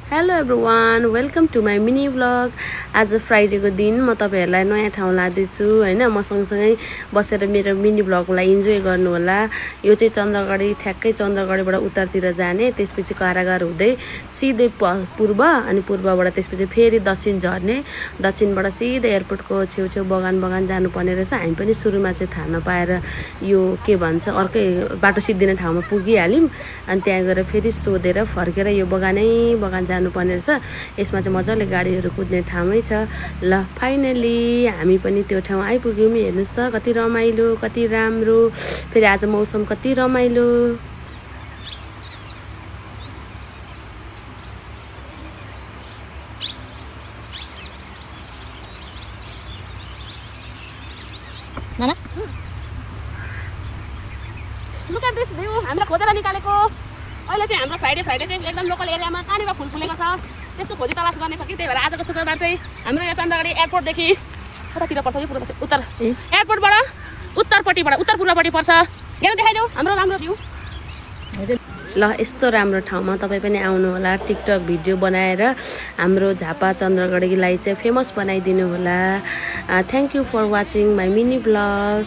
Hello everyone, welcome to my mini vlog. आज फ्राइडेको दिन म तपाईहरुलाई नयाँ ठाउँ लादैछु हैन। म सँगसँगै बसेर मेरो मिनी व्लगलाई इन्जोय गर्नु होला। यो चाहिँ चन्द्रगढी, ठ्याक्कै चन्द्रगढीबाट उत्तरतिर जाने, त्यसपछि कारागार हुँदै सिधै पूर्व अनि पूर्वबाट त्यसपछि फेरि दक्षिण झर्ने, दक्षिणबाट सिधै एयरपोर्टको छेउछेउ बगान जानुपर्ने रहेछ। हामी पनि सुरुमा चाहिँ थाहा नपाएर यो के भन्छ अर्कै बाटो सिद्धिने ठाउँमा पुगिहाल्यौँ। अनि त्यहाँ गएर फेरि सोधेर फर्केर यो बगान जानुपर्ने रहेछ। यसमा चाहिँ मजाले गाडीहरू कुद्ने ठाउँै छ। ल फाइनली हामी पनि त्यो ठाउँ आइपुग्यौँ। हेर्नुहोस् त कति रमाइलो, कति राम्रो, फेरि आज मौसम कति रमाइलो। नाना लुक एट दिस भ्यू, हामीले खोजेर निकालेको। अहिले चाहिँ हाम्रो फ्राइडे चाहिँ एकदम लोकल एरियामा कहाँनिर फुल फुलेको छ त्यसको खोजी तलास गर्ने छ कि। त्यही भएर आजको शुक्रबार चाहिँ हाम्रो यो चन्द्रगढी एयरपोर्टदेखि कतातिर पर्छ यो पूर्व उत्तर एयरपोर्टबाट उत्तर पूर्वपट्टि पर्छ। यहाँ देखाइदेऊ हाम्रो राम्रो भ्यू। ल यस्तो राम्रो ठाउँमा तपाईँ पनि आउनु होला। टिकटक भिडियो बनाएर हाम्रो झापा चन्द्रगढीलाई चाहिँ फेमस बनाइदिनु होला। Thank you for watching my mini blog.